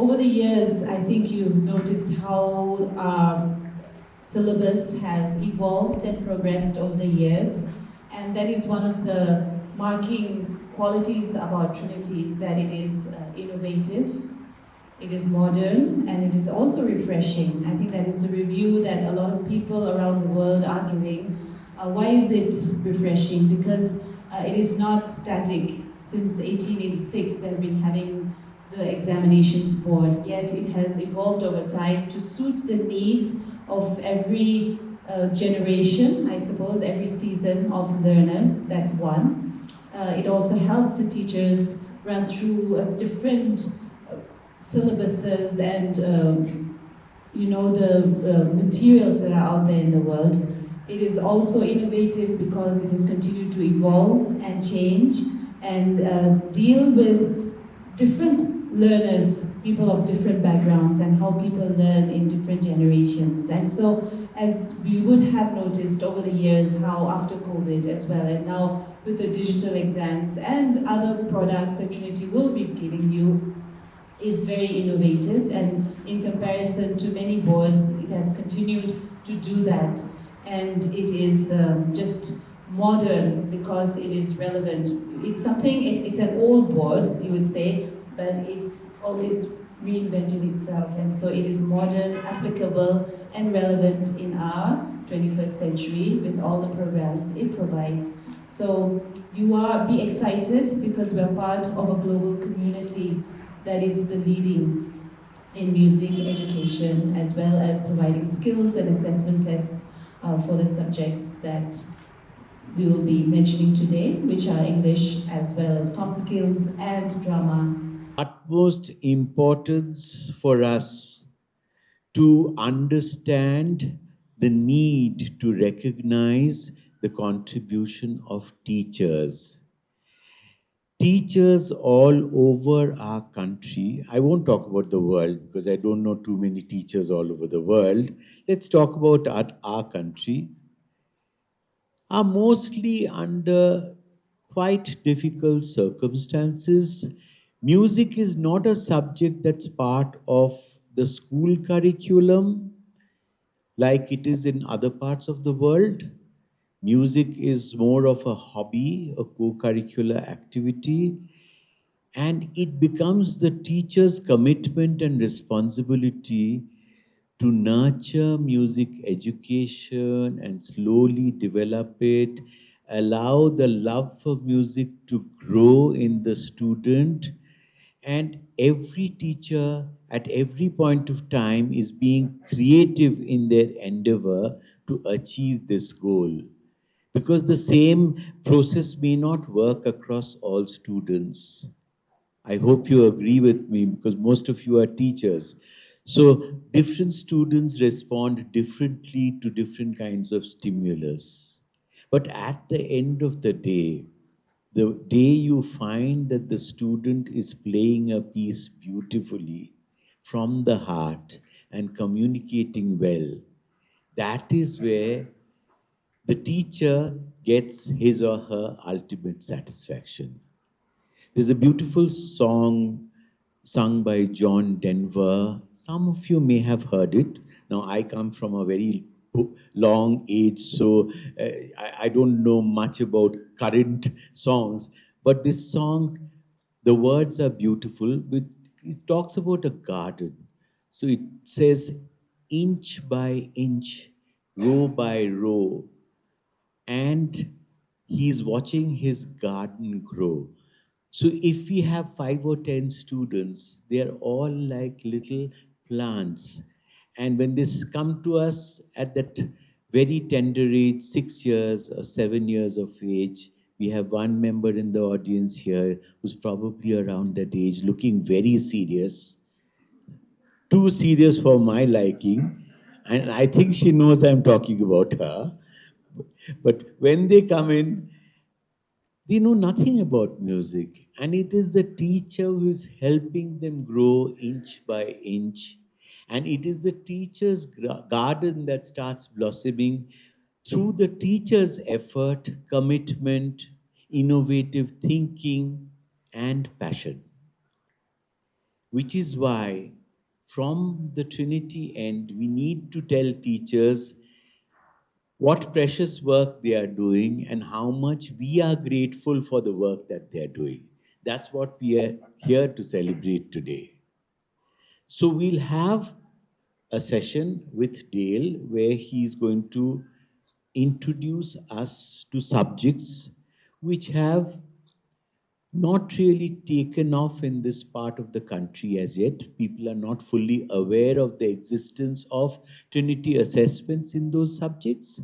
over the years, I think you've noticed how our syllabus has evolved and progressed over the years. And that is one of the marking qualities about Trinity, that it is innovative, it is modern, and it is also refreshing. I think that is the review that a lot of people around the world are giving. Why is it refreshing? Because it is not static. Since 1886, they've been having the examinations board, yet it has evolved over time to suit the needs of every generation, I suppose, every season of learners. That's one. It also helps the teachers run through different syllabuses and the materials that are out there in the world. It is also innovative because it has continued to evolve and change and deal with different learners, people of different backgrounds, and how people learn in different generations. And so, as we would have noticed over the years, how after COVID as well, and now with the digital exams and other products that Trinity will be giving you, is very innovative, and in comparison to many boards, it has continued to do that. And it is just modern because it is relevant. It's something, it's an old board, you would say, but it's always reinvented itself. And so it is modern, applicable, and relevant in our 21st century with all the programs it provides. So be excited because we're part of a global community that is the leading in music education, as well as providing skills and assessment tests for the subjects that we will be mentioning today, which are English as well as com skills and drama. Utmost importance for us to understand the need to recognize the contribution of teachers. Teachers all over our country, I won't talk about the world because I don't know too many teachers all over the world. Let's talk about our country, are mostly under quite difficult circumstances. Music is not a subject that's part of the school curriculum like it is in other parts of the world. Music is more of a hobby, a co-curricular activity, and it becomes the teacher's commitment and responsibility to nurture music education and slowly develop it, allow the love for music to grow in the student. And every teacher at every point of time is being creative in their endeavor to achieve this goal. Because the same process may not work across all students. I hope you agree with me because most of you are teachers. So different students respond differently to different kinds of stimulus. But at the end of the day you find that the student is playing a piece beautifully from the heart and communicating well, that is where the teacher gets his or her ultimate satisfaction. There's a beautiful song sung by John Denver. Some of you may have heard it. Now, I come from a very long age, so I don't know much about current songs. But this song, the words are beautiful. But it talks about a garden. So it says, inch by inch, row by row, and he's watching his garden grow. So if we have 5 or 10 students, they are all like little plants. And when this come to us at that very tender age, 6 years or 7 years of age, we have one member in the audience here who's probably around that age, looking very serious, too serious for my liking. And I think she knows I'm talking about her. But when they come in, they know nothing about music, and it is the teacher who is helping them grow inch by inch. And it is the teacher's garden that starts blossoming through the teacher's effort, commitment, innovative thinking, and passion. which is why from the Trinity end, we need to tell teachers what precious work they are doing and how much we are grateful for the work that they are doing. That's what we are here to celebrate today. So we'll have a session with Dale where he's going to introduce us to subjects which have not really taken off in this part of the country as yet. People are not fully aware of the existence of Trinity assessments in those subjects.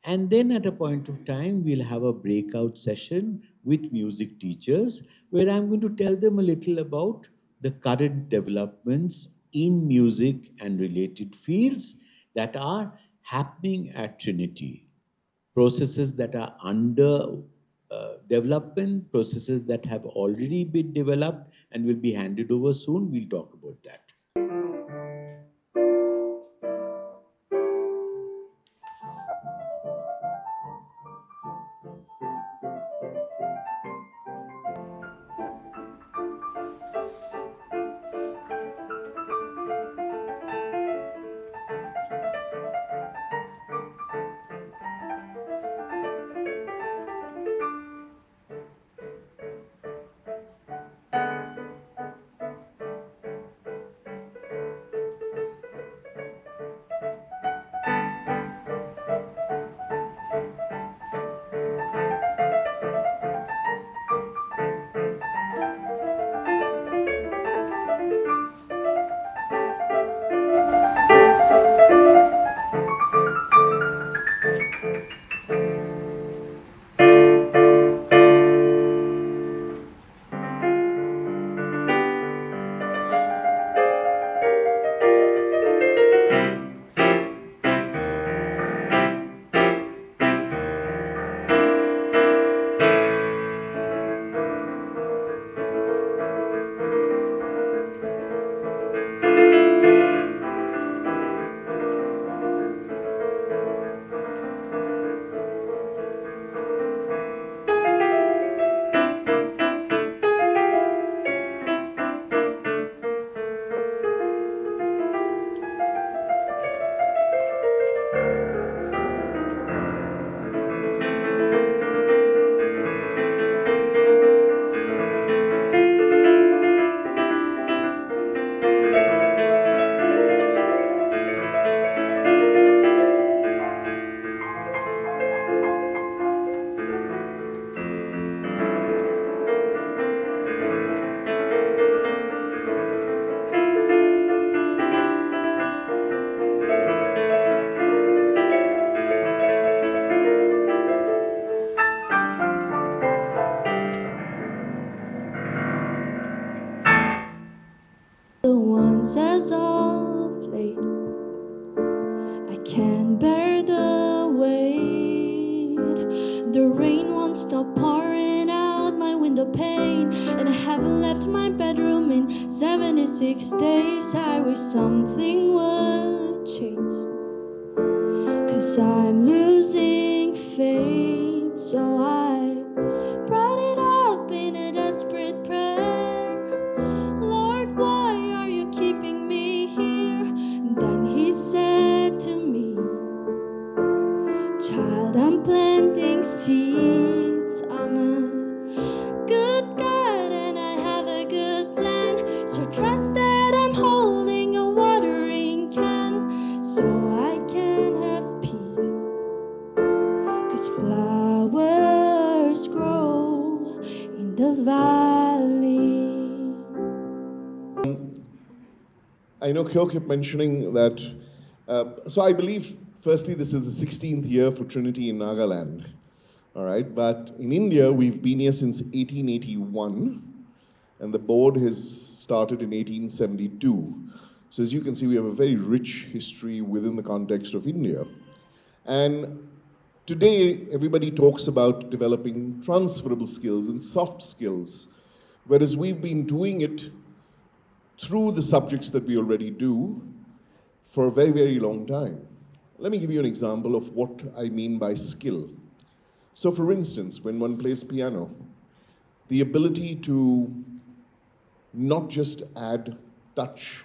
And then at a point of time, we'll have a breakout session with music teachers where I'm going to tell them a little about the current developments in music and related fields that are happening at Trinity. Processes that are under development, processes that have already been developed and will be handed over soon. We'll talk about that. The ones as of late, I can't bear the weight. The rain won't stop pouring out my window pane, and I haven't left my bedroom in 76 days. I wish something would change, 'cause I'm losing faith. So I brought it up in a desperate prayer. Lord, why are you keeping me here? Then he said to me, child, I'm planting seeds. I'm a good God and I have a good plan. So trust that I'm holding a watering can, so I can have peace. 'Cause flowers grow in the valley. I know Kyo kept mentioning that, so I believe, firstly, this is the 16th year for Trinity in Nagaland, all right? But in India, we've been here since 1881, and the board has started in 1872. So as you can see, we have a very rich history within the context of India. And today, everybody talks about developing transferable skills and soft skills, whereas we've been doing it through the subjects that we already do for a very, very long time. Let me give you an example of what I mean by skill. So for instance, when one plays piano, the ability to not just add touch,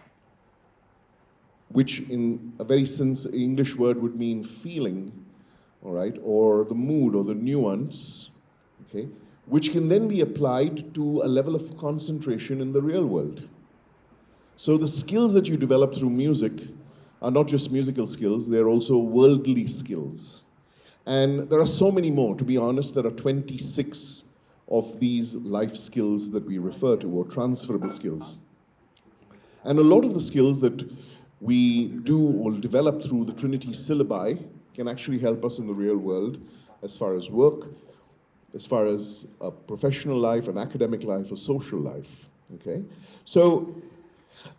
which in a very English word would mean feeling, all right, or the mood or the nuance, okay, which can then be applied to a level of concentration in the real world. So the skills that you develop through music are not just musical skills, they're also worldly skills. And there are so many more. To be honest, there are 26 of these life skills that we refer to, or transferable skills. And a lot of the skills that we do or develop through the Trinity syllabi can actually help us in the real world as far as work, as far as a professional life, an academic life, a social life, okay? So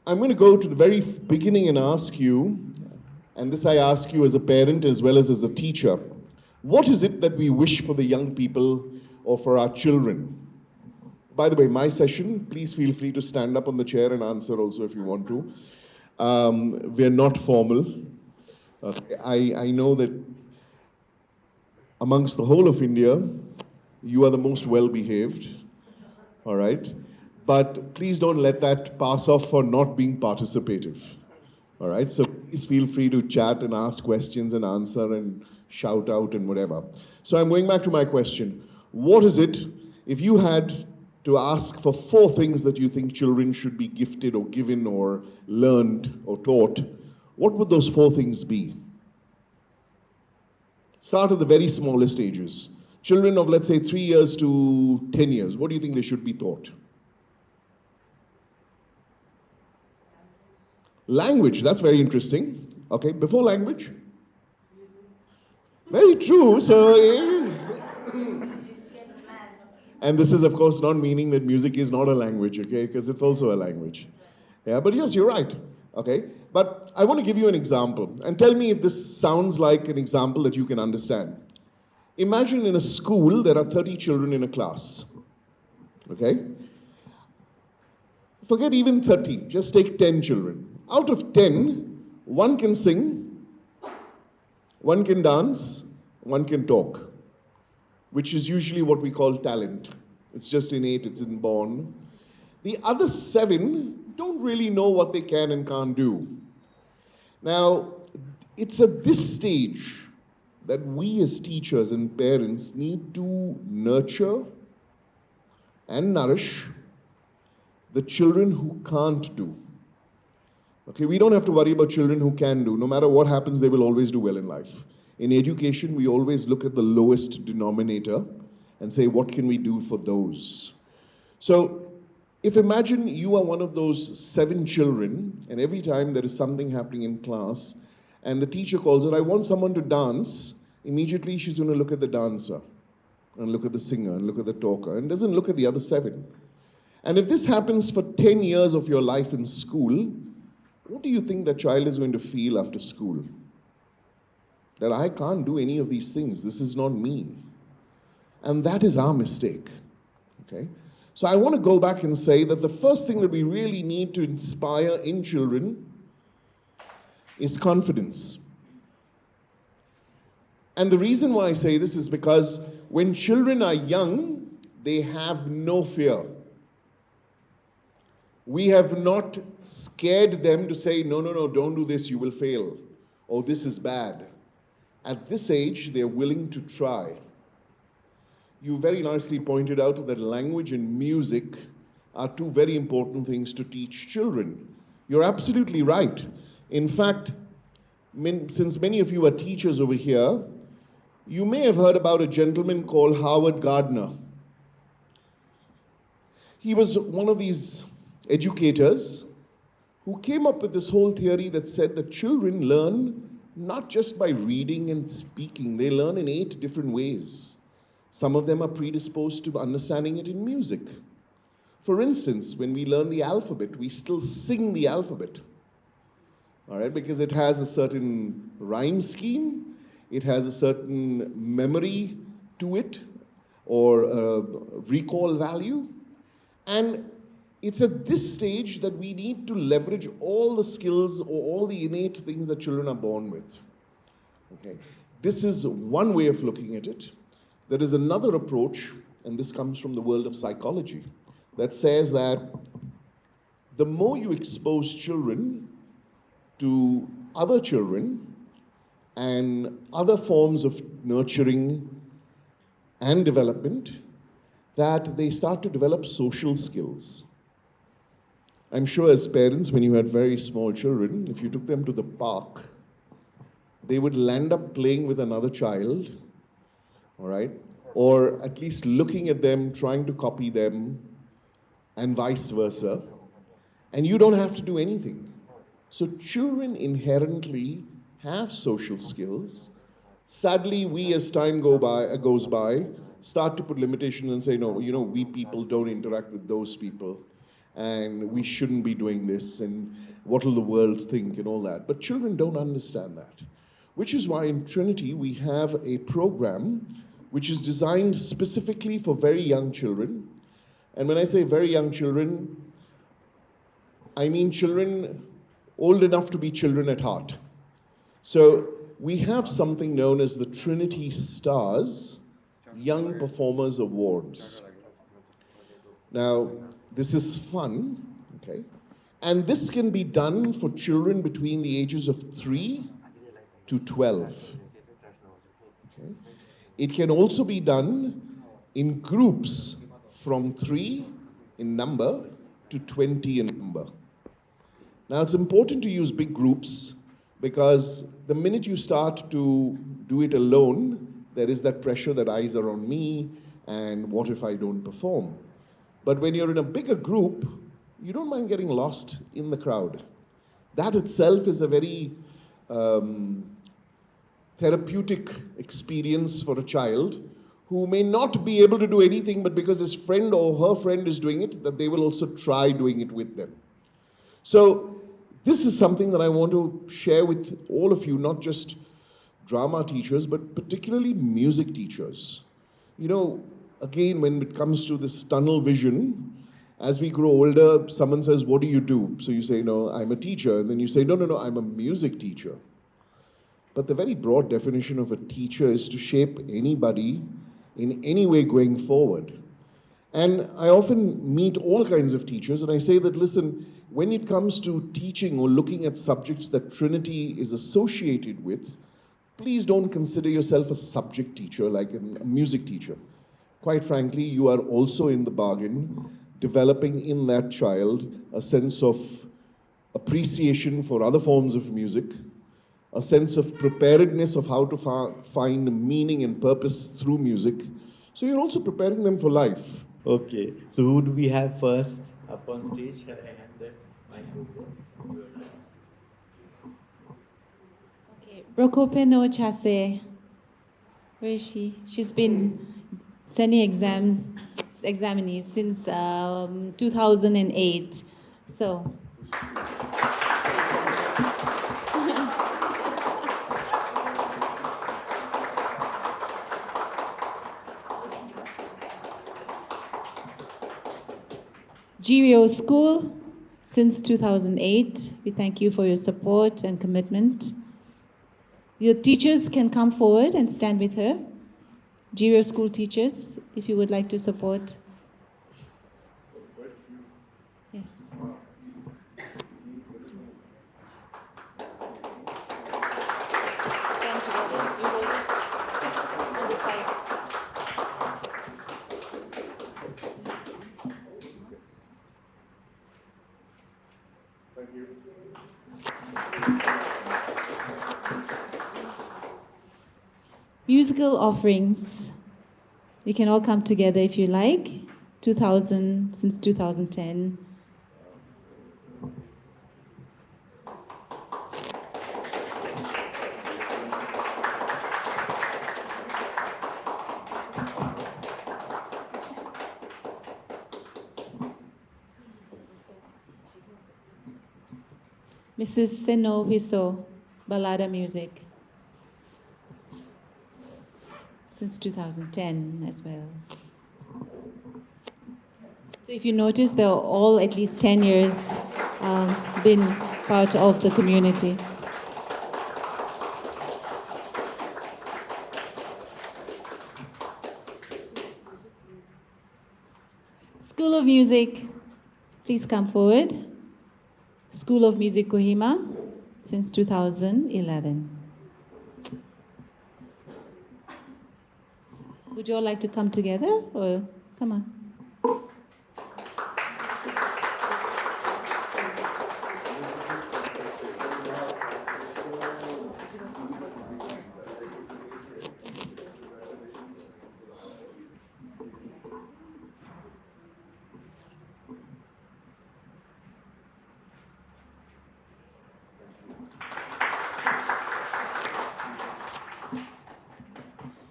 I'm going to go to the very beginning and ask you, and this I ask you as a parent as well as a teacher, what is it that we wish for the young people or for our children? By the way, my session, please feel free to stand up on the chair and answer also if you want to. We're not formal. I know that amongst the whole of India, you are the most well-behaved, all right? But please don't let that pass off for not being participative, all right? So please feel free to chat and ask questions and answer and shout out and whatever. So I'm going back to my question. What is it, if you had to ask for 4 things that you think children should be gifted or given or learned or taught, what would those 4 things be? Start at the very smallest ages. Children of, let's say, 3 years to 10 years, what do you think they should be taught? Language, that's very interesting. Okay, before language? Very true, so... And this is, of course, not meaning that music is not a language, okay, because it's also a language. Yeah, but yes, you're right, okay? But I want to give you an example, and tell me if this sounds like an example that you can understand. Imagine in a school, there are 30 children in a class, okay? Forget even 30, just take 10 children. Out of 10, 1 can sing, 1 can dance, 1 can talk, which is usually what we call talent. It's just innate, it's inborn. The other 7 don't really know what they can and can't do. Now, it's at this stage that we as teachers and parents need to nurture and nourish the children who can't do. Okay, we don't have to worry about children who can do. No matter what happens, they will always do well in life. In education, we always look at the lowest denominator and say, what can we do for those? So, if imagine you are one of those 7 children, and every time there is something happening in class, and the teacher calls her, I want someone to dance, immediately she's going to look at the dancer, and look at the singer, and look at the talker, and doesn't look at the other 7. And if this happens for 10 years of your life in school, what do you think that child is going to feel after school? That I can't do any of these things. This is not me. And that is our mistake. Okay? So I want to go back and say that the first thing that we really need to inspire in children is confidence. And the reason why I say this is because when children are young, they have no fear. We have not scared them to say, no, don't do this, you will fail. Or this is bad. At this age, they're willing to try. You very nicely pointed out that language and music are 2 very important things to teach children. You're absolutely right. In fact, since many of you are teachers over here, you may have heard about a gentleman called Howard Gardner. He was one of these educators who came up with this whole theory that said that children learn not just by reading and speaking, they learn in 8 different ways. Some of them are predisposed to understanding it in music. For instance, when we learn the alphabet, we still sing the alphabet, all right, because it has a certain rhyme scheme, it has a certain memory to it, or recall value, and it's at this stage that we need to leverage all the skills or all the innate things that children are born with. Okay. This is one way of looking at it. There is another approach, and this comes from the world of psychology, that says that the more you expose children to other children and other forms of nurturing and development, that they start to develop social skills. I'm sure as parents, when you had very small children, if you took them to the park, they would land up playing with another child, all right? Or at least looking at them, trying to copy them, and vice versa. And you don't have to do anything. So children inherently have social skills. Sadly, we as time goes by, start to put limitations and say, no, we people don't interact with those people, and we shouldn't be doing this, and what will the world think, and all that. But children don't understand that. Which is why in Trinity we have a program which is designed specifically for very young children. And when I say very young children, I mean children old enough to be children at heart. So we have something known as the Trinity Stars Young Performers Awards. Now, this is fun, okay? And this can be done for children between the ages of 3 to 12. Okay? It can also be done in groups from 3 in number to 20 in number. Now, it's important to use big groups because the minute you start to do it alone, there is that pressure that eyes are on me, and what if I don't perform? But when you're in a bigger group, you don't mind getting lost in the crowd. That itself is a very therapeutic experience for a child who may not be able to do anything, but because his friend or her friend is doing it, that they will also try doing it with them. So this is something that I want to share with all of you, not just drama teachers, but particularly music teachers. Again, when it comes to this tunnel vision, as we grow older, someone says, what do you do? So you say, no, I'm a teacher. And then you say, no, I'm a music teacher. But the very broad definition of a teacher is to shape anybody in any way going forward. And I often meet all kinds of teachers, and I say that, listen, when it comes to teaching or looking at subjects that Trinity is associated with, please don't consider yourself a subject teacher, like a music teacher. Quite frankly, you are also in the bargain developing in that child a sense of appreciation for other forms of music, a sense of preparedness of how to find meaning and purpose through music. So you're also preparing them for life. Okay, so who do we have first up on stage? Shall I hand the mic over? Okay, Rokopeno Chase. Where is she? She's been sending examinees since 2008. So. GRIO School since 2008. We thank you for your support and commitment. Your teachers can come forward and stand with her. GRIO School teachers, if you would like to support. Yes. Stand together. You hold it on the side. Thank you. Musical offerings. You can all come together if you like. 2000, since 2010. Mrs. Seno Hiso, Balada Music. Since 2010 as well. So if you notice, they're all at least 10 years been part of the community. School of Music, please come forward. School of Music Kohima since 2011. Would you all like to come together or come on?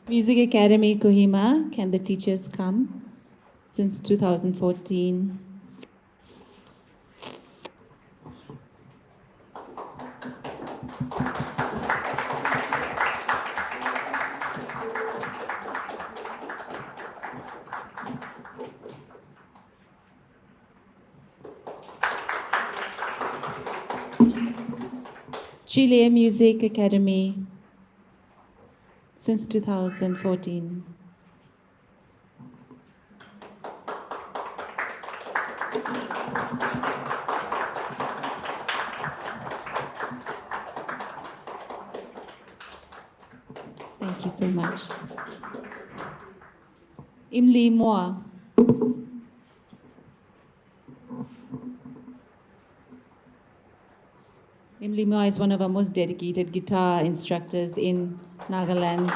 Music Academy Kohima, can the teachers come? Since 2014. Chile Music Academy since 2014. Thank you so much. Imli Moa. Imli Moa is one of our most dedicated guitar instructors in Nagaland.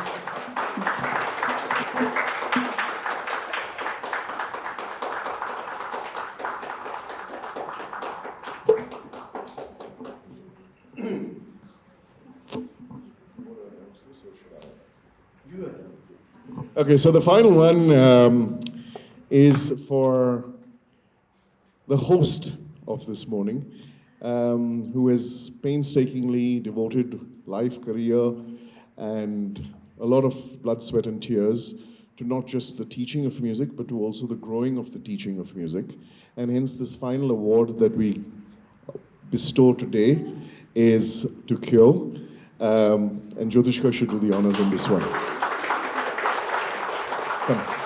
Okay, so the final one is for the host of this morning, who has painstakingly devoted life, career, and a lot of blood, sweat, and tears to not just the teaching of music, but to also the growing of the teaching of music. And hence this final award that we bestow today is to Kyo. And Jyotishka should do the honors in this one. Come.